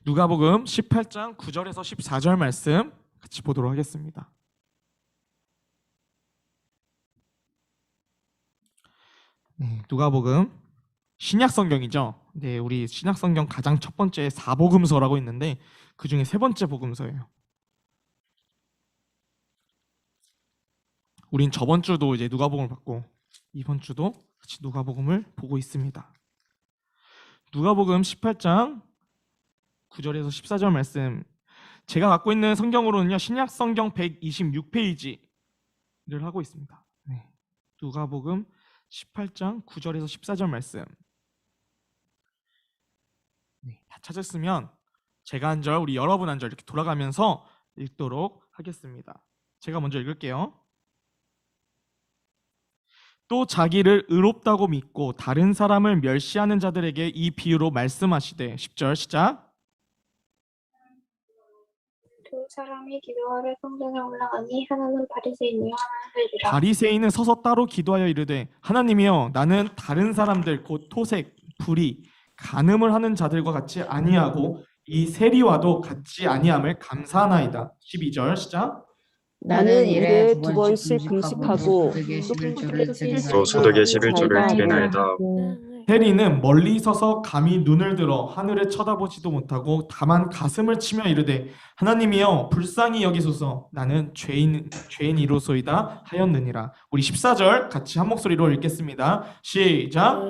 누가복음 18장 9절에서 14절 말씀 같이 보도록 하겠습니다. 누가복음 신약 성경이죠. 네, 우리 신약 성경 가장 첫 번째 사복음서라고 있는데 그 중에 세 번째 복음서예요. 우린 저번 주도 이제 누가복음을 받고 이번 주도 같이 누가복음을 보고 있습니다. 누가복음 18장 9절에서 14절 말씀, 제가 갖고 있는 성경으로는요 신약 성경 126페이지를 하고 있습니다. 네. 누가복음 18장 9절에서 14절 말씀, 다 찾았으면 제가 한 절, 우리 여러분 한 절 이렇게 돌아가면서 읽도록 하겠습니다. 제가 먼저 읽을게요. 또 자기를 의롭다고 믿고 다른 사람을 멸시하는 자들에게 이 비유로 말씀하시되, 10절 시작. 두 사람이 기도하러 성전에 올라가니 하나는 바리새인이요 하나는 세리라. 바리새인은 서서 따로 기도하여 이르되, 하나님이여, 나는 다른 사람들 곧 토색, 불의, 간음을 하는 자들과 같이 아니하고 이 세리와도 같지 아니함을 감사하나이다. 12절 시작. 나는 일에 2번씩 금식하고 또 소득의 11조를 드리나이다. 세리는 멀리 서서 감히 눈을 들어 하늘을 쳐다보지도 못하고 다만 가슴을 치며 이르되, 하나님이여 불쌍히 여기소서, 나는 죄인이로소이다 하였느니라. 우리 14절 같이 한 목소리로 읽겠습니다. 시작.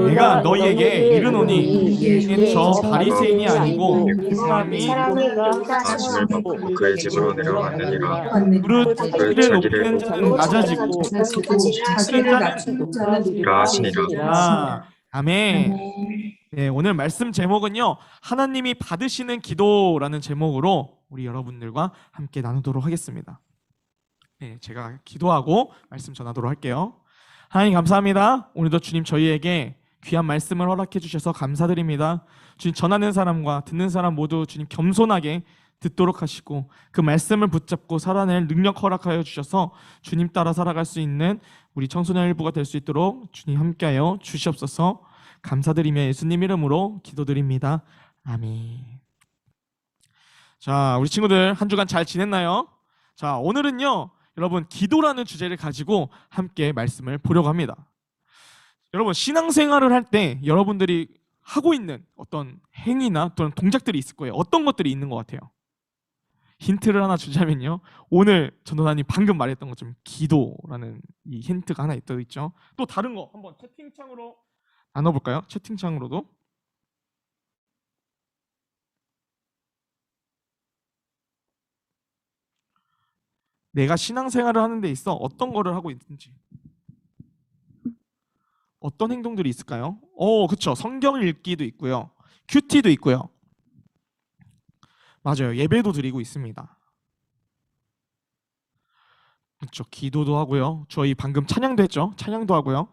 내가 너희에게 이르노니 이는 저 바리새인이 아니고 사람이 말씀을 받고 그의 집으로 내려갔느니라. 무릇 자기를 높이는 자는 낮아지고 자기를 낮추고 라 하시니라. 아멘. 네, 오늘 말씀 제목은요 하나님이 받으시는 기도라는 제목으로 우리 여러분들과 함께 나누도록 하겠습니다. 네, 제가 기도하고 말씀 전하도록 할게요. 하나님 감사합니다. 오늘도 주님 저희에게 귀한 말씀을 허락해 주셔서 감사드립니다. 주님, 전하는 사람과 듣는 사람 모두 주님 겸손하게 듣도록 하시고 그 말씀을 붙잡고 살아낼 능력 허락하여 주셔서 주님 따라 살아갈 수 있는 우리 청소년 일부가 될 수 있도록 주님 함께하여 주시옵소서. 감사드리며 예수님 이름으로 기도드립니다. 아멘. 자, 우리 친구들 한 주간 잘 지냈나요? 자, 오늘은요 여러분 기도라는 주제를 가지고 함께 말씀을 보려고 합니다. 여러분 신앙생활을 할 때 여러분들이 하고 있는 어떤 행위나 또는 동작들이 있을 거예요. 어떤 것들이 있는 것 같아요? 힌트를 하나 주자면요, 오늘 전도사님 방금 말했던 것처럼 기도라는 이 힌트가 하나 있죠. 또 다른 거 한번 채팅창으로 나눠볼까요? 채팅창으로도. 내가 신앙생활을 하는 데 있어 어떤 거를 하고 있는지, 어떤 행동들이 있을까요? 그쵸. 성경 읽기도 있고요, 큐티도 있고요. 맞아요. 예배도 드리고 있습니다. 그렇죠. 기도도 하고요. 저희 방금 찬양도 했죠. 찬양도 하고요.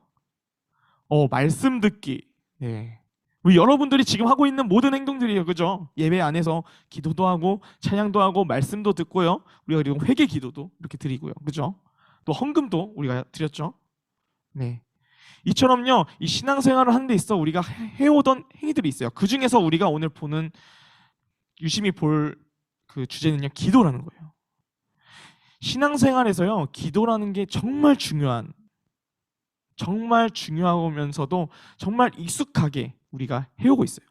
말씀 듣기. 네. 우리 여러분들이 지금 하고 있는 모든 행동들이에요. 그죠? 예배 안에서 기도도 하고 찬양도 하고 말씀도 듣고요. 우리가 그리고 회개 기도도 이렇게 드리고요. 그죠? 또 헌금도 우리가 드렸죠. 네. 이처럼요. 이 신앙생활을 하는 데 있어 우리가 해오던 행위들이 있어요. 그 중에서 우리가 오늘 보는 유심히 볼 그 주제는요 기도라는 거예요. 신앙생활에서요 기도라는 게 정말 중요하면서도 정말 익숙하게 우리가 해오고 있어요.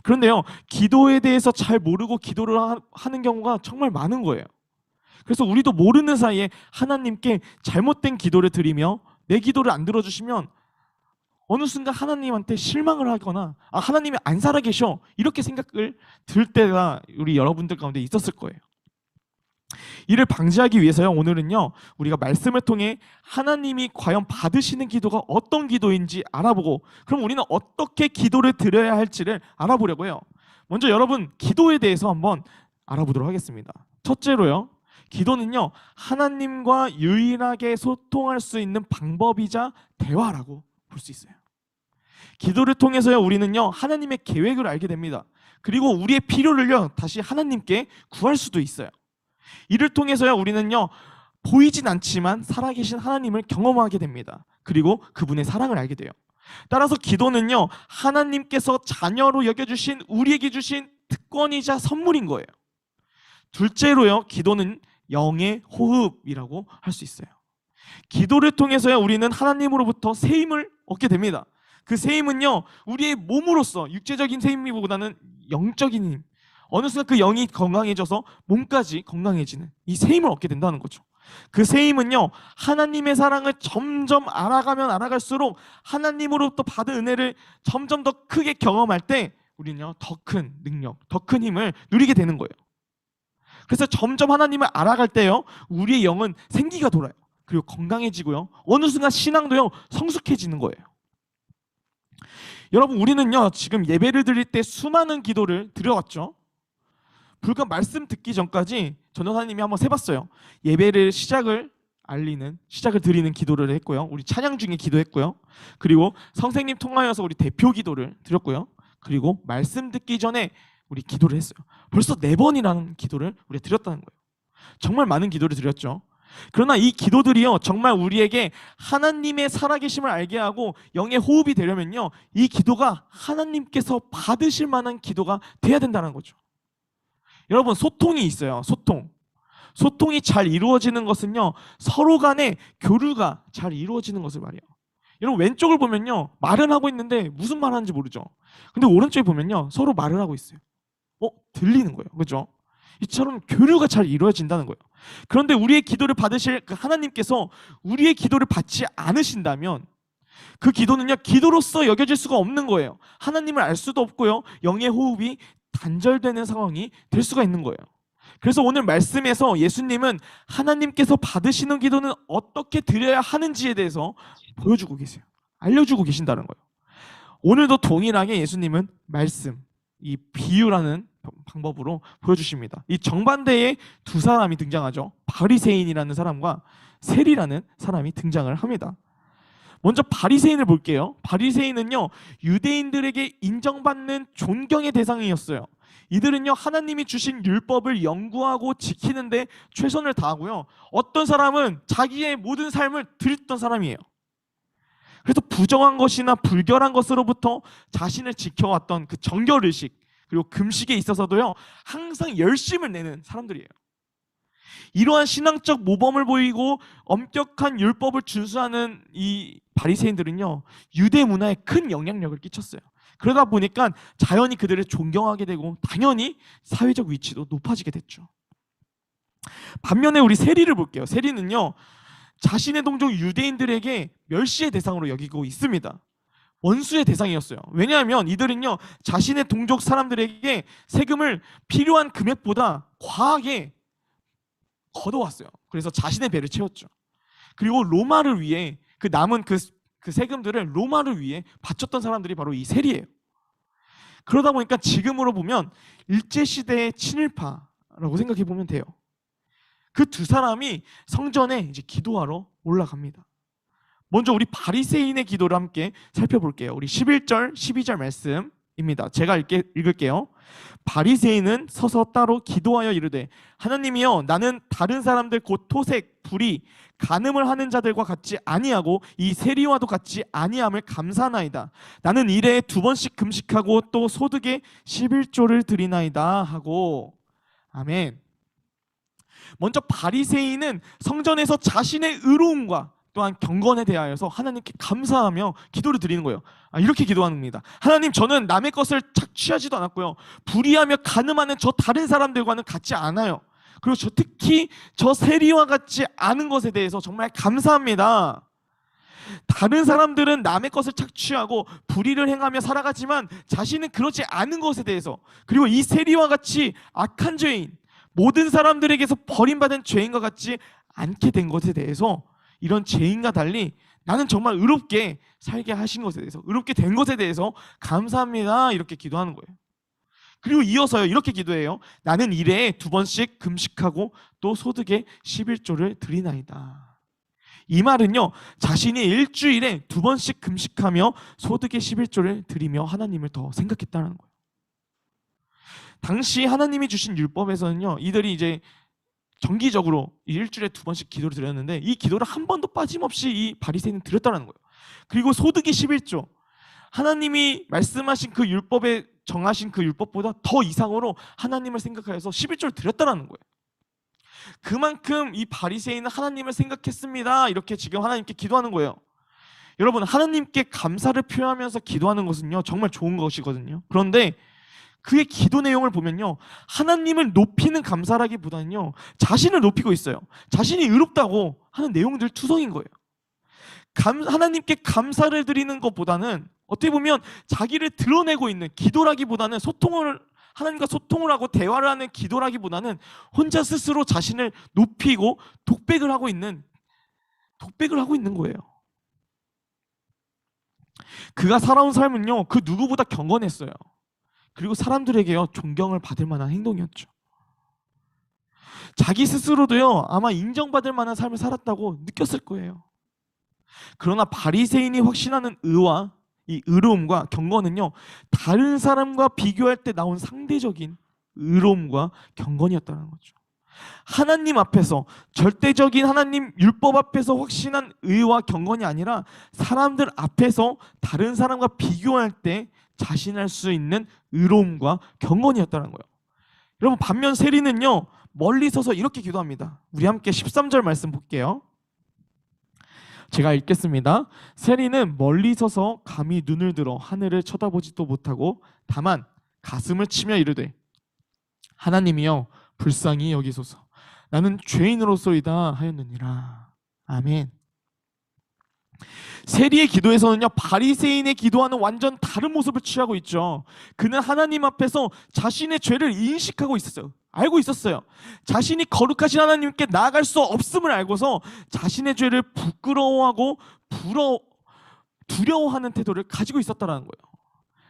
그런데요 기도에 대해서 잘 모르고 기도를 하는 경우가 정말 많은 거예요. 그래서 우리도 모르는 사이에 하나님께 잘못된 기도를 드리며 내 기도를 안 들어주시면 어느 순간 하나님한테 실망을 하거나 하나님이 안 살아계셔 이렇게 생각을 들 때가 우리 여러분들 가운데 있었을 거예요. 이를 방지하기 위해서요 오늘은요 우리가 말씀을 통해 하나님이 과연 받으시는 기도가 어떤 기도인지 알아보고, 그럼 우리는 어떻게 기도를 드려야 할지를 알아보려고 해요. 먼저 여러분 기도에 대해서 한번 알아보도록 하겠습니다. 첫째로요, 기도는요 하나님과 유일하게 소통할 수 있는 방법이자 대화라고 볼 수 있어요. 기도를 통해서요 우리는요 하나님의 계획을 알게 됩니다. 그리고 우리의 필요를요 다시 하나님께 구할 수도 있어요. 이를 통해서요 우리는요 보이진 않지만 살아계신 하나님을 경험하게 됩니다. 그리고 그분의 사랑을 알게 돼요. 따라서 기도는요 하나님께서 자녀로 여겨주신 우리에게 주신 특권이자 선물인 거예요. 둘째로요, 기도는 영의 호흡이라고 할 수 있어요. 기도를 통해서요, 우리는 하나님으로부터 새 힘을 얻게 됩니다. 그 새 힘은요, 우리의 몸으로서 육체적인 새 힘보다는 영적인 힘, 어느 순간 그 영이 건강해져서 몸까지 건강해지는 이 새 힘을 얻게 된다는 거죠. 그 새 힘은요, 하나님의 사랑을 점점 알아가면 알아갈수록 하나님으로부터 받은 은혜를 점점 더 크게 경험할 때 우리는요, 더 큰 능력, 더 큰 힘을 누리게 되는 거예요. 그래서 점점 하나님을 알아갈 때요, 우리의 영은 생기가 돌아요. 그리고 건강해지고요, 어느 순간 신앙도요, 성숙해지는 거예요. 여러분, 우리는요, 지금 예배를 드릴 때 수많은 기도를 드려왔죠. 불과 말씀 듣기 전까지 전도사님이 한번 세봤어요. 예배를 시작을 드리는 기도를 했고요, 우리 찬양 중에 기도했고요, 그리고 선생님 통하여서 우리 대표 기도를 드렸고요, 그리고 말씀 듣기 전에 우리 기도를 했어요. 벌써 4번이라는 기도를 우리가 드렸다는 거예요. 정말 많은 기도를 드렸죠. 그러나 이 기도들이요, 정말 우리에게 하나님의 살아계심을 알게 하고 영의 호흡이 되려면요, 이 기도가 하나님께서 받으실 만한 기도가 돼야 된다는 거죠. 여러분, 소통이 있어요. 소통이 잘 이루어지는 것은요, 서로 간에 교류가 잘 이루어지는 것을 말이에요. 여러분, 왼쪽을 보면요, 말은 하고 있는데 무슨 말 하는지 모르죠. 근데 오른쪽에 보면요, 서로 말을 하고 있어요. 들리는 거예요. 그죠? 이처럼 교류가 잘 이루어진다는 거예요. 그런데 우리의 기도를 받으실 그 하나님께서 우리의 기도를 받지 않으신다면 그 기도는요, 기도로서 여겨질 수가 없는 거예요. 하나님을 알 수도 없고요, 영의 호흡이 단절되는 상황이 될 수가 있는 거예요. 그래서 오늘 말씀에서 예수님은 하나님께서 받으시는 기도는 어떻게 드려야 하는지에 대해서 보여주고 계세요. 알려주고 계신다는 거예요. 오늘도 동일하게 예수님은 말씀, 이 비유라는 방법으로 보여주십니다. 이 정반대의 두 사람이 등장하죠. 바리새인이라는 사람과 세리라는 사람이 등장을 합니다. 먼저 바리새인을 볼게요. 바리새인은요, 유대인들에게 인정받는 존경의 대상이었어요. 이들은요, 하나님이 주신 율법을 연구하고 지키는데 최선을 다하고요, 어떤 사람은 자기의 모든 삶을 드렸던 사람이에요. 그래서 부정한 것이나 불결한 것으로부터 자신을 지켜왔던 그 정결의식, 그리고 금식에 있어서도요, 항상 열심을 내는 사람들이에요. 이러한 신앙적 모범을 보이고 엄격한 율법을 준수하는 이 바리새인들은요, 유대 문화에 큰 영향력을 끼쳤어요. 그러다 보니까 자연히 그들을 존경하게 되고 당연히 사회적 위치도 높아지게 됐죠. 반면에 우리 세리를 볼게요. 세리는요, 자신의 동족 유대인들에게 멸시의 대상으로 여기고 있습니다. 원수의 대상이었어요. 왜냐하면 이들은요, 자신의 동족 사람들에게 세금을 필요한 금액보다 과하게 걷어왔어요. 그래서 자신의 배를 채웠죠. 그리고 로마를 위해 그 남은 그 세금들을 로마를 위해 바쳤던 사람들이 바로 이 세리예요. 그러다 보니까 지금으로 보면 일제시대의 친일파라고 생각해 보면 돼요. 그 두 사람이 성전에 이제 기도하러 올라갑니다. 먼저 우리 바리새인의 기도를 함께 살펴볼게요. 우리 11절, 12절 말씀입니다. 제가 읽을게요. 바리새인은 서서 따로 기도하여 이르되 하나님이여, 나는 다른 사람들 곧 토색, 불의, 간음을 하는 자들과 같이 아니하고 이 세리와도 같이 아니함을 감사하나이다. 나는 일에 2번씩 금식하고 또 소득에 11조를 드리나이다 하고. 아멘. 먼저 바리새인은 성전에서 자신의 의로움과 또한 경건에 대하여서 하나님께 감사하며 기도를 드리는 거예요. 이렇게 기도하는 겁니다. 하나님, 저는 남의 것을 착취하지도 않았고요, 불의하며 간음하는 저 다른 사람들과는 같지 않아요. 그리고 특히 저 세리와 같지 않은 것에 대해서 정말 감사합니다. 다른 사람들은 남의 것을 착취하고 불의를 행하며 살아가지만 자신은 그렇지 않은 것에 대해서, 그리고 이 세리와 같이 악한 죄인, 모든 사람들에게서 버림받은 죄인과 같지 않게 된 것에 대해서, 이런 죄인과 달리 나는 정말 의롭게 살게 하신 것에 대해서, 의롭게 된 것에 대해서 감사합니다. 이렇게 기도하는 거예요. 그리고 이어서요, 이렇게 기도해요. 나는 일에 2번씩 금식하고 또 소득에 11조를 드리나이다. 이 말은요, 자신이 일주일에 2번씩 금식하며 소득에 11조를 드리며 하나님을 더 생각했다는 거예요. 당시 하나님이 주신 율법에서는요, 이들이 이제 정기적으로 일주일에 2번씩 기도를 드렸는데 이 기도를 한 번도 빠짐없이 이 바리새인은 드렸다는 거예요. 그리고 소득이 11조, 하나님이 말씀하신 그 율법에 정하신 그 율법보다 더 이상으로 하나님을 생각하여서 11조를 드렸다라는 거예요. 그만큼 이 바리새인은 하나님을 생각했습니다. 이렇게 지금 하나님께 기도하는 거예요. 여러분, 하나님께 감사를 표하면서 기도하는 것은요 정말 좋은 것이거든요. 그런데 그의 기도 내용을 보면요, 하나님을 높이는 감사라기보다는요 자신을 높이고 있어요. 자신이 의롭다고 하는 내용들 투성인 거예요. 하나님께 감사를 드리는 것보다는 어떻게 보면 자기를 드러내고 있는 기도라기보다는 하나님과 소통을 하고 대화를 하는 기도라기보다는 혼자 스스로 자신을 높이고 독백을 하고 있는 거예요. 그가 살아온 삶은요 그 누구보다 경건했어요. 그리고 사람들에게요 존경을 받을 만한 행동이었죠. 자기 스스로도요 아마 인정받을 만한 삶을 살았다고 느꼈을 거예요. 그러나 바리새인이 확신하는 의와 이 의로움과 경건은요 다른 사람과 비교할 때 나온 상대적인 의로움과 경건이었다는 거죠. 하나님 앞에서, 절대적인 하나님 율법 앞에서 확신한 의와 경건이 아니라 사람들 앞에서 다른 사람과 비교할 때 자신할 수 있는 의로움과 경건이었다는 거예요. 여러분, 반면 세리는요 멀리 서서 이렇게 기도합니다. 우리 함께 13절 말씀 볼게요. 제가 읽겠습니다. 세리는 멀리 서서 감히 눈을 들어 하늘을 쳐다보지도 못하고 다만 가슴을 치며 이르되 하나님이여 불쌍히 여기소서. 나는 죄인으로소이다 하였느니라. 아멘. 세리의 기도에서는요 바리새인의 기도와는 완전 다른 모습을 취하고 있죠. 그는 하나님 앞에서 자신의 죄를 인식하고 있었어요. 알고 있었어요. 자신이 거룩하신 하나님께 나아갈 수 없음을 알고서 자신의 죄를 부끄러워하고 두려워하는 태도를 가지고 있었다는 거예요.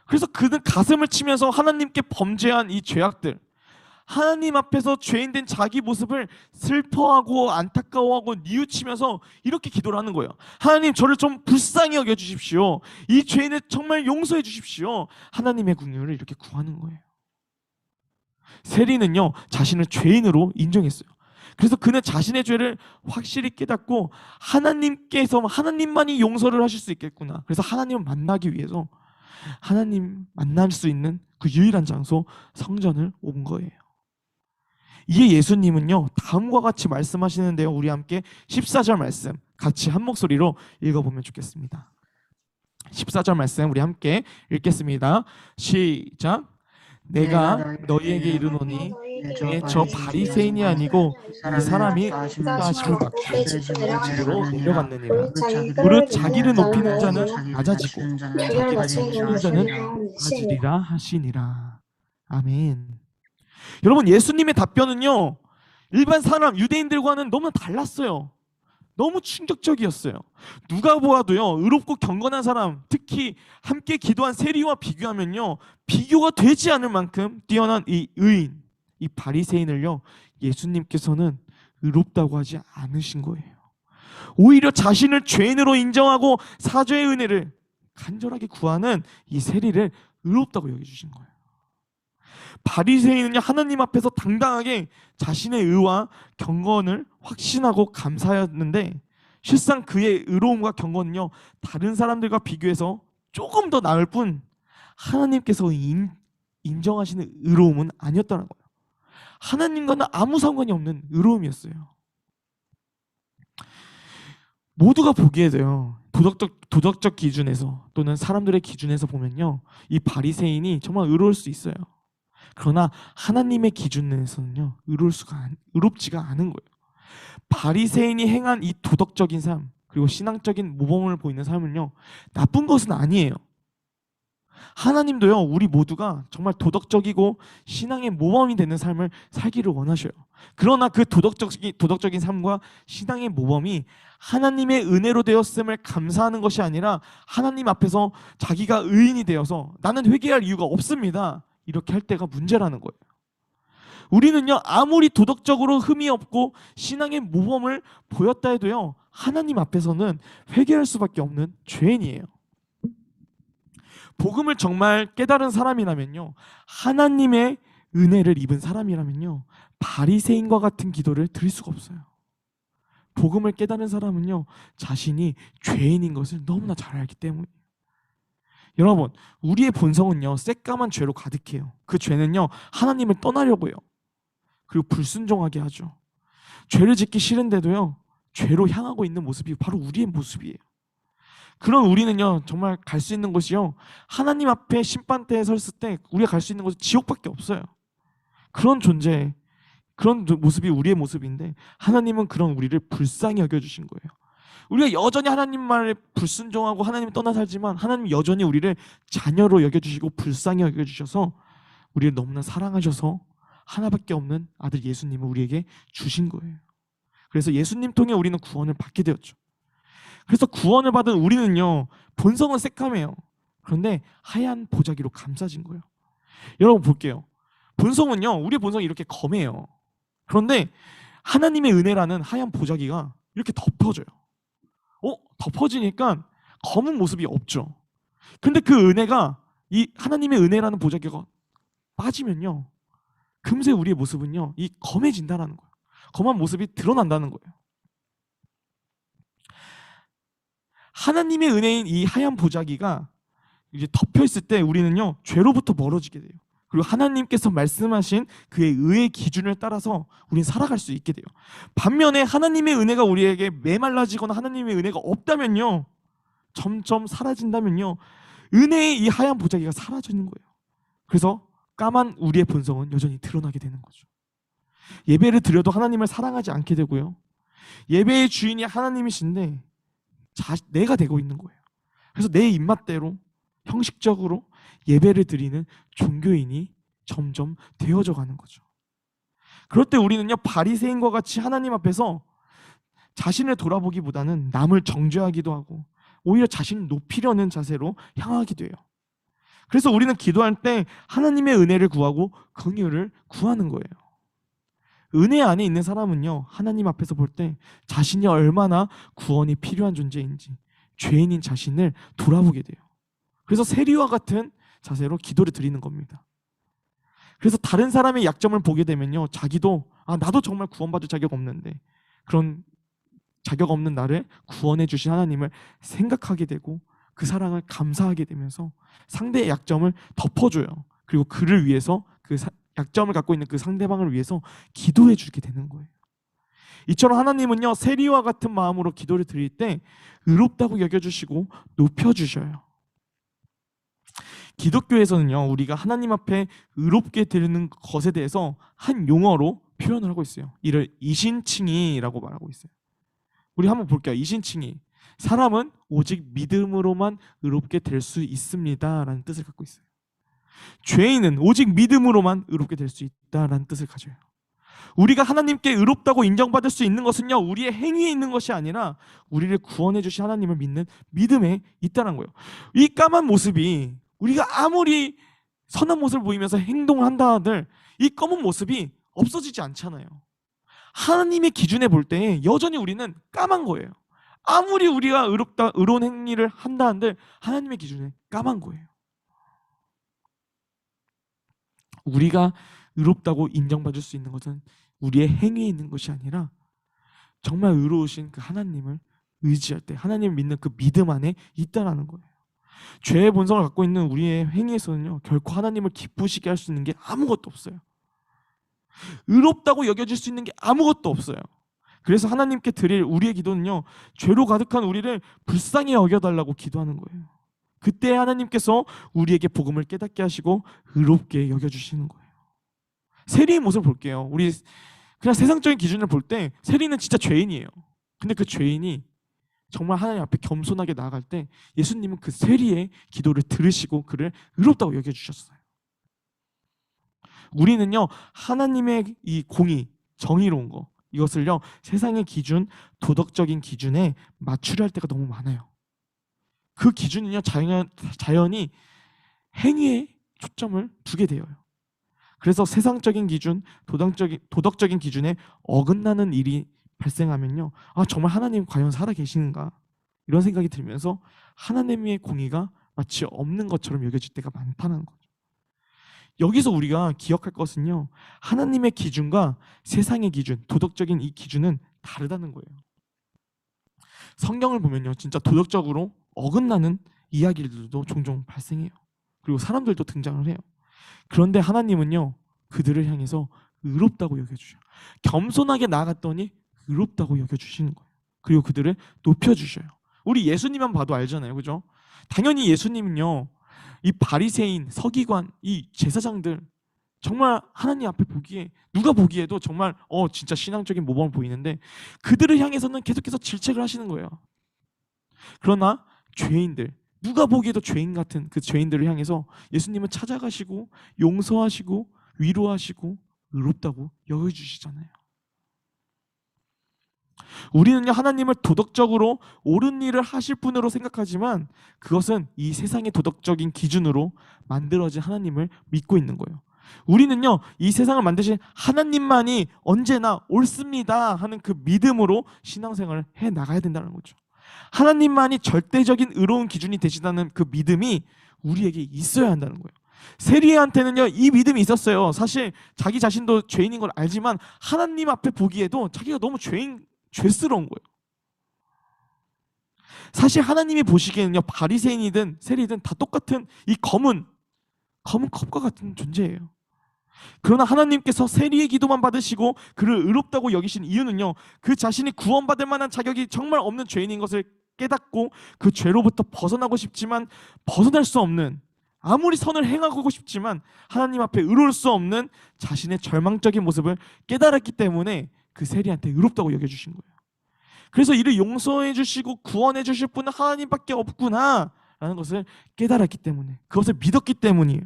그래서 그는 가슴을 치면서 하나님께 범죄한 이 죄악들, 하나님 앞에서 죄인된 자기 모습을 슬퍼하고 안타까워하고 뉘우치면서 이렇게 기도를 하는 거예요. 하나님, 저를 좀 불쌍히 여겨주십시오. 이 죄인을 정말 용서해 주십시오. 하나님의 긍휼을 이렇게 구하는 거예요. 세리는요 자신을 죄인으로 인정했어요. 그래서 그는 자신의 죄를 확실히 깨닫고 하나님만이 용서를 하실 수 있겠구나. 그래서 하나님을 만나기 위해서 하나님 만날 수 있는 그 유일한 장소 성전을 온 거예요. 이에 예수님은요 다음과 같이 말씀하시는데요, 우리 함께 14절 말씀 같이 한 목소리로 읽어보면 좋겠습니다. 14절 말씀 우리 함께 읽겠습니다. 시작. 내가 너희에게 이르노니 저 바리새인이 아니고 이 사람이 인자하심을 받고 집으로 내려갔느니라. 무릇 자기를 높이는 자는 낮아지고 자기를 낮추는 자는 낮으리라 하시니라. 아멘. 여러분, 예수님의 답변은요 일반 사람 유대인들과는 너무 달랐어요. 너무 충격적이었어요. 누가 보아도요 의롭고 경건한 사람, 특히 함께 기도한 세리와 비교하면요 비교가 되지 않을 만큼 뛰어난 이 의인, 이 바리새인을요 예수님께서는 의롭다고 하지 않으신 거예요. 오히려 자신을 죄인으로 인정하고 사죄의 은혜를 간절하게 구하는 이 세리를 의롭다고 여겨주신 거예요. 바리새인은요 하나님 앞에서 당당하게 자신의 의와 경건을 확신하고 감사했는데 실상 그의 의로움과 경건은요 다른 사람들과 비교해서 조금 더 나을 뿐 하나님께서 인정하시는 의로움은 아니었다는 거예요. 하나님과는 아무 상관이 없는 의로움이었어요. 모두가 보기에도요 도덕적 기준에서 또는 사람들의 기준에서 보면요 이 바리새인이 정말 의로울 수 있어요. 그러나 하나님의 기준에서는요 의롭지가 않은 거예요. 바리새인이 행한 이 도덕적인 삶 그리고 신앙적인 모범을 보이는 삶은요 나쁜 것은 아니에요. 하나님도요 우리 모두가 정말 도덕적이고 신앙의 모범이 되는 삶을 살기를 원하셔요. 그러나 그 도덕적인 삶과 신앙의 모범이 하나님의 은혜로 되었음을 감사하는 것이 아니라 하나님 앞에서 자기가 의인이 되어서 나는 회개할 이유가 없습니다 이렇게 할 때가 문제라는 거예요. 우리는요 아무리 도덕적으로 흠이 없고 신앙의 모범을 보였다 해도요 하나님 앞에서는 회개할 수밖에 없는 죄인이에요. 복음을 정말 깨달은 사람이라면요 하나님의 은혜를 입은 사람이라면요 바리새인과 같은 기도를 드릴 수가 없어요. 복음을 깨달은 사람은요 자신이 죄인인 것을 너무나 잘 알기 때문이에요. 여러분, 우리의 본성은요, 새까만 죄로 가득해요. 그 죄는요, 하나님을 떠나려고 해요. 그리고 불순종하게 하죠. 죄를 짓기 싫은데도요, 죄로 향하고 있는 모습이 바로 우리의 모습이에요. 그런 우리는요, 정말 갈 수 있는 곳이요, 하나님 앞에 심판대에 섰을 때 우리가 갈 수 있는 곳은 지옥밖에 없어요. 그런 존재, 그런 모습이 우리의 모습인데, 하나님은 그런 우리를 불쌍히 여겨주신 거예요. 우리가 여전히 하나님 말에 불순종하고 하나님을 떠나 살지만, 하나님 여전히 우리를 자녀로 여겨주시고 불쌍히 여겨주셔서 우리를 너무나 사랑하셔서 하나밖에 없는 아들 예수님을 우리에게 주신 거예요. 그래서 예수님 통해 우리는 구원을 받게 되었죠. 그래서 구원을 받은 우리는요, 본성은 새까매요. 그런데 하얀 보자기로 감싸진 거예요. 여러분 볼게요. 본성은요, 우리의 본성이 이렇게 검해요. 그런데 하나님의 은혜라는 하얀 보자기가 이렇게 덮어져요. 덮어지니까 검은 모습이 없죠. 근데 그 은혜가, 이 하나님의 은혜라는 보자기가 빠지면요, 금세 우리의 모습은요, 이 검해진다라는 거예요. 검한 모습이 드러난다는 거예요. 하나님의 은혜인 이 하얀 보자기가 이제 덮여 있을 때 우리는요, 죄로부터 멀어지게 돼요. 그리고 하나님께서 말씀하신 그의 의의 기준을 따라서 우리는 살아갈 수 있게 돼요. 반면에 하나님의 은혜가 우리에게 메말라지거나 하나님의 은혜가 없다면요, 점점 사라진다면요, 은혜의 이 하얀 보자기가 사라지는 거예요. 그래서 까만 우리의 본성은 여전히 드러나게 되는 거죠. 예배를 드려도 하나님을 사랑하지 않게 되고요, 예배의 주인이 하나님이신데 내가 되고 있는 거예요. 그래서 내 입맛대로 형식적으로 예배를 드리는 종교인이 점점 되어져 가는 거죠. 그럴 때 우리는요, 바리새인과 같이 하나님 앞에서 자신을 돌아보기보다는 남을 정죄하기도 하고 오히려 자신을 높이려는 자세로 향하게 돼요. 그래서 우리는 기도할 때 하나님의 은혜를 구하고 긍휼을 구하는 거예요. 은혜 안에 있는 사람은요, 하나님 앞에서 볼 때 자신이 얼마나 구원이 필요한 존재인지 죄인인 자신을 돌아보게 돼요. 그래서 세리와 같은 자세로 기도를 드리는 겁니다. 그래서 다른 사람의 약점을 보게 되면요, 자기도 나도 정말 구원받을 자격 없는데, 그런 자격 없는 나를 구원해 주신 하나님을 생각하게 되고 그 사랑을 감사하게 되면서 상대의 약점을 덮어줘요. 그리고 그를 위해서, 그 약점을 갖고 있는 그 상대방을 위해서 기도해 주게 되는 거예요. 이처럼 하나님은요, 세리와 같은 마음으로 기도를 드릴 때 의롭다고 여겨주시고 높여주셔요. 기독교에서는요, 우리가 하나님 앞에 의롭게 되는 것에 대해서 한 용어로 표현을 하고 있어요. 이를 이신칭의라고 말하고 있어요. 우리 한번 볼게요. 이신칭의. 사람은 오직 믿음으로만 의롭게 될 수 있습니다 라는 뜻을 갖고 있어요. 죄인은 오직 믿음으로만 의롭게 될 수 있다라는 뜻을 가져요. 우리가 하나님께 의롭다고 인정받을 수 있는 것은요, 우리의 행위에 있는 것이 아니라 우리를 구원해 주신 하나님을 믿는 믿음에 있다는 거예요. 이 까만 모습이, 우리가 아무리 선한 모습을 보이면서 행동을 한다 하들 이 검은 모습이 없어지지 않잖아요. 하나님의 기준에 볼 때 여전히 우리는 까만 거예요. 아무리 우리가 의로운 행위를 한다 한들 하나님의 기준에 까만 거예요. 우리가 의롭다고 인정받을 수 있는 것은 우리의 행위에 있는 것이 아니라 정말 의로우신 그 하나님을 의지할 때, 하나님을 믿는 그 믿음 안에 있다라는 거예요. 죄의 본성을 갖고 있는 우리의 행위에서는요, 결코 하나님을 기쁘시게 할 수 있는 게 아무것도 없어요. 의롭다고 여겨질 수 있는 게 아무것도 없어요. 그래서 하나님께 드릴 우리의 기도는요, 죄로 가득한 우리를 불쌍히 여겨달라고 기도하는 거예요. 그때 하나님께서 우리에게 복음을 깨닫게 하시고 의롭게 여겨주시는 거예요. 세리의 모습을 볼게요. 우리 그냥 세상적인 기준을 볼 때 세리는 진짜 죄인이에요. 근데 그 죄인이 정말 하나님 앞에 겸손하게 나아갈 때 예수님은 그 세리의 기도를 들으시고 그를 의롭다고 여겨주셨어요. 우리는요, 하나님의 이 공의, 정의로운 거, 이것을요, 세상의 기준, 도덕적인 기준에 맞추려 할 때가 너무 많아요. 그 기준은요, 자연히 행위에 초점을 두게 돼요. 그래서 세상적인 기준, 도덕적인 기준에 어긋나는 일이 발생하면요, 정말 하나님 과연 살아 계시는가, 이런 생각이 들면서 하나님의 공의가 마치 없는 것처럼 여겨질 때가 많다는 거죠. 여기서 우리가 기억할 것은요, 하나님의 기준과 세상의 기준, 도덕적인 이 기준은 다르다는 거예요. 성경을 보면요, 진짜 도덕적으로 어긋나는 이야기들도 종종 발생해요. 그리고 사람들도 등장을 해요. 그런데 하나님은요, 그들을 향해서 의롭다고 여겨주셔요. 겸손하게 나아갔더니 의롭다고 여겨주시는 거예요. 그리고 그들을 높여주셔요. 우리 예수님만 봐도 알잖아요, 그죠? 당연히 예수님은요, 이 바리새인, 서기관, 이 제사장들 정말 하나님 앞에 보기에, 누가 보기에도 정말 진짜 신앙적인 모범을 보이는데 그들을 향해서는 계속해서 질책을 하시는 거예요. 그러나 죄인들, 누가 보기에도 죄인 같은 그 죄인들을 향해서 예수님은 찾아가시고 용서하시고 위로하시고 의롭다고 여겨주시잖아요. 우리는요, 하나님을 도덕적으로 옳은 일을 하실 분으로 생각하지만 그것은 이 세상의 도덕적인 기준으로 만들어진 하나님을 믿고 있는 거예요. 우리는요, 이 세상을 만드신 하나님만이 언제나 옳습니다 하는 그 믿음으로 신앙생활을 해 나가야 된다는 거죠. 하나님만이 절대적인 의로운 기준이 되시다는 그 믿음이 우리에게 있어야 한다는 거예요. 세리한테는요, 이 믿음이 있었어요. 사실 자기 자신도 죄인인 걸 알지만 하나님 앞에 보기에도 자기가 너무 죄스러운 거예요. 사실 하나님이 보시기에는요, 바리새인이든 세리든 다 똑같은 이 검은 컵과 같은 존재예요. 그러나 하나님께서 세리의 기도만 받으시고 그를 의롭다고 여기신 이유는요, 그 자신이 구원받을 만한 자격이 정말 없는 죄인인 것을 깨닫고 그 죄로부터 벗어나고 싶지만 벗어날 수 없는, 아무리 선을 행하고 싶지만 하나님 앞에 의로울 수 없는 자신의 절망적인 모습을 깨달았기 때문에 그 세리한테 의롭다고 여겨주신 거예요. 그래서 이를 용서해 주시고 구원해 주실 분은 하나님밖에 없구나 라는 것을 깨달았기 때문에, 그것을 믿었기 때문이에요.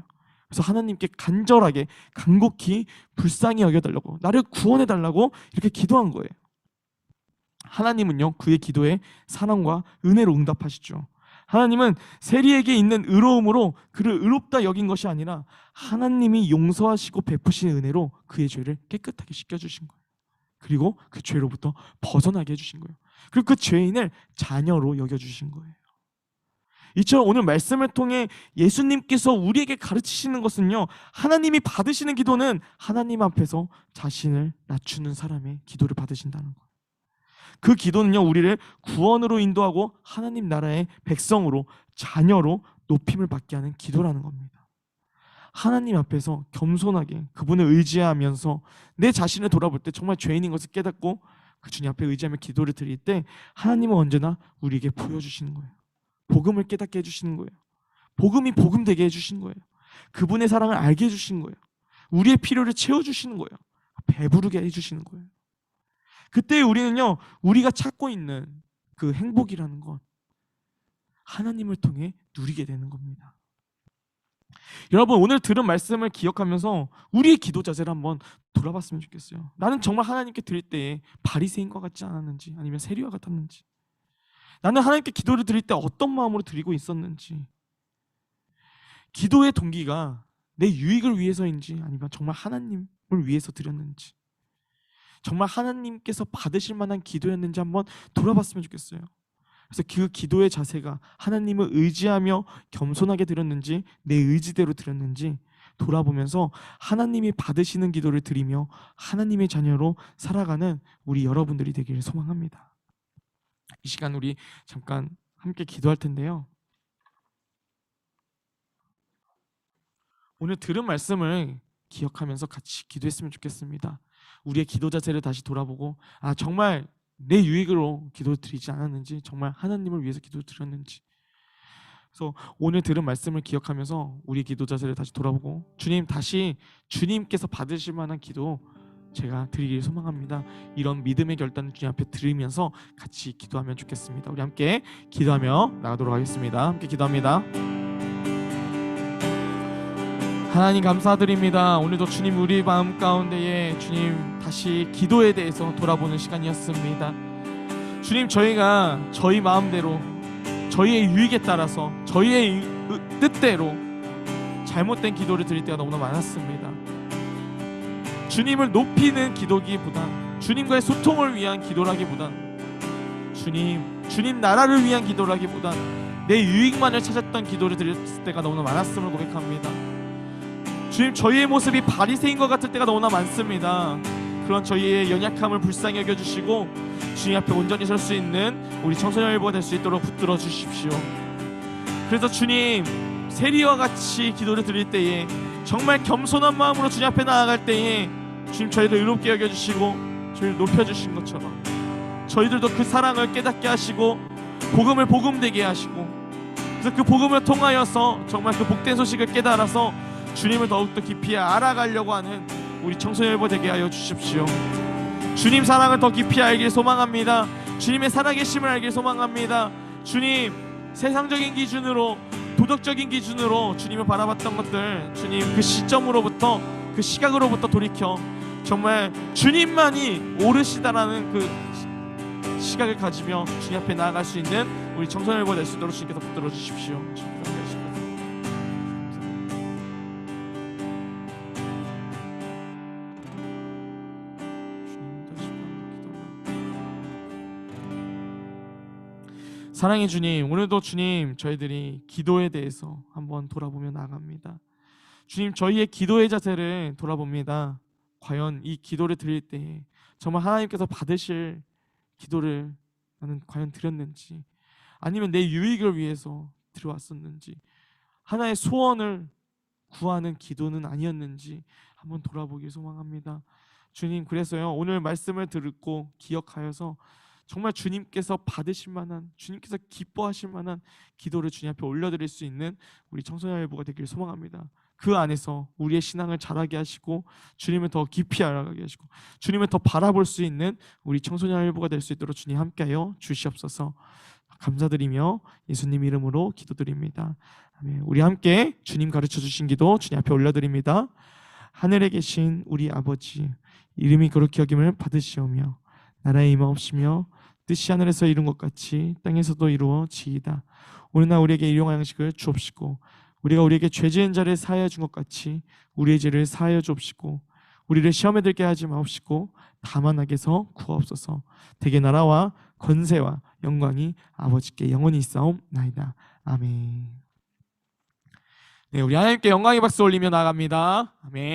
그래서 하나님께 간절하게 간곡히 불쌍히 여겨달라고, 나를 구원해달라고 이렇게 기도한 거예요. 하나님은요, 그의 기도에 사랑과 은혜로 응답하시죠. 하나님은 세리에게 있는 의로움으로 그를 의롭다 여긴 것이 아니라 하나님이 용서하시고 베푸신 은혜로 그의 죄를 깨끗하게 씻겨주신 거예요. 그리고 그 죄로부터 벗어나게 해주신 거예요. 그리고 그 죄인을 자녀로 여겨주신 거예요. 이처럼 오늘 말씀을 통해 예수님께서 우리에게 가르치시는 것은요, 하나님이 받으시는 기도는 하나님 앞에서 자신을 낮추는 사람의 기도를 받으신다는 거예요. 그 기도는요, 우리를 구원으로 인도하고 하나님 나라의 백성으로, 자녀로 높임을 받게 하는 기도라는 겁니다. 하나님 앞에서 겸손하게 그분을 의지하면서 내 자신을 돌아볼 때 정말 죄인인 것을 깨닫고 그 주님 앞에 의지하며 기도를 드릴 때 하나님은 언제나 우리에게 보여주시는 거예요. 복음을 깨닫게 해주시는 거예요. 복음이 복음되게 해주시는 거예요. 그분의 사랑을 알게 해주시는 거예요. 우리의 필요를 채워주시는 거예요. 배부르게 해주시는 거예요. 그때 우리는요, 우리가 찾고 있는 그 행복이라는 건 하나님을 통해 누리게 되는 겁니다. 여러분, 오늘 들은 말씀을 기억하면서 우리의 기도 자세를 한번 돌아봤으면 좋겠어요. 나는 정말 하나님께 드릴 때에 바리새인과 같지 않았는지, 아니면 세리와 같았는지, 나는 하나님께 기도를 드릴 때 어떤 마음으로 드리고 있었는지, 기도의 동기가 내 유익을 위해서인지 아니면 정말 하나님을 위해서 드렸는지, 정말 하나님께서 받으실 만한 기도였는지 한번 돌아봤으면 좋겠어요. 그래서 그 기도의 자세가 하나님을 의지하며 겸손하게 드렸는지 내 의지대로 드렸는지 돌아보면서 하나님이 받으시는 기도를 드리며 하나님의 자녀로 살아가는 우리 여러분들이 되기를 소망합니다. 이 시간 우리 잠깐 함께 기도할 텐데요, 오늘 들은 말씀을 기억하면서 같이 기도했으면 좋겠습니다. 우리의 기도 자세를 다시 돌아보고, 정말 내 유익으로 기도 드리지 않았는지, 정말 하나님을 위해서 기도 드렸는지. 그래서 오늘 들은 말씀을 기억하면서 우리 기도 자세를 다시 돌아보고, 주님, 다시 주님께서 받으실 만한 기도 제가 드리길 소망합니다. 이런 믿음의 결단을 주님 앞에 드리면서 같이 기도하면 좋겠습니다. 우리 함께 기도하며 나가도록 하겠습니다. 함께 기도합니다. 하나님 감사드립니다. 오늘도 주님 우리 마음 가운데에 주님 다시 기도에 대해서 돌아보는 시간이었습니다. 주님, 저희가 저희 마음대로 저희의 유익에 따라서 저희의 뜻대로 잘못된 기도를 드릴 때가 너무나 많았습니다. 주님을 높이는 기도기보단, 주님과의 소통을 위한 기도라기보단, 주님 나라를 위한 기도라기보단 내 유익만을 찾았던 기도를 드렸을 때가 너무나 많았음을 고백합니다. 주님, 저희의 모습이 바리새인과 같을 때가 너무나 많습니다. 그런 저희의 연약함을 불쌍히 여겨주시고 주님 앞에 온전히 설 수 있는 우리 청소년 일부가 될 수 있도록 붙들어 주십시오. 그래서 주님, 세리와 같이 기도를 드릴 때에 정말 겸손한 마음으로 주님 앞에 나아갈 때에 주님 저희를 의롭게 여겨주시고 저희를 높여주신 것처럼 저희들도 그 사랑을 깨닫게 하시고 복음을 복음되게 하시고, 그래서 그 복음을 통하여서 정말 그 복된 소식을 깨달아서 주님을 더욱더 깊이 알아가려고 하는 우리 청소년일보 되게 하여 주십시오. 주님 사랑을 더 깊이 알길 소망합니다. 주님의 살아계심을 알길 소망합니다. 주님, 세상적인 기준으로, 도덕적인 기준으로 주님을 바라봤던 것들, 주님 그 시점으로부터, 그 시각으로부터 돌이켜 정말 주님만이 옳으시다라는 그 시각을 가지며 주님 앞에 나아갈 수 있는 우리 청소년일보 될 수 있도록 주님께서 붙들어 주십시오. 사랑의 주님, 오늘도 주님 저희들이 기도에 대해서 한번 돌아보며 나아갑니다. 주님, 저희의 기도의 자세를 돌아봅니다. 과연 이 기도를 드릴 때 정말 하나님께서 받으실 기도를 나는 과연 드렸는지, 아니면 내 유익을 위해서 들어왔었는지, 하나의 소원을 구하는 기도는 아니었는지 한번 돌아보길 소망합니다. 주님, 그래서요 오늘 말씀을 듣고 기억하여서 정말 주님께서 받으실 만한, 주님께서 기뻐하실 만한 기도를 주님 앞에 올려드릴 수 있는 우리 청소년일보가 되길 소망합니다. 그 안에서 우리의 신앙을 자라게 하시고 주님을 더 깊이 알아가게 하시고 주님을 더 바라볼 수 있는 우리 청소년일보가 될 수 있도록 주님 함께하여 주시옵소서. 감사드리며 예수님 이름으로 기도드립니다. 아멘. 우리 함께 주님 가르쳐 주신 기도 주님 앞에 올려드립니다. 하늘에 계신 우리 아버지, 이름이 거룩히 여김을 받으시오며 나라의 임하옵시며 뜻이 하늘에서 이룬 것 같이 땅에서도 이루어지이다. 오늘날 우리에게 일용할 양식을 주옵시고 우리가 우리에게 죄 지은 자를 사하여 준 것 같이 우리의 죄를 사하여 주옵시고 우리를 시험에 들게 하지 마옵시고 다만 악에서 구하옵소서. 대개 나라와 권세와 영광이 아버지께 영원히 있사옵나이다. 아멘. 네, 우리 하나님께 영광의 박수 올리며 나아갑니다. 아멘.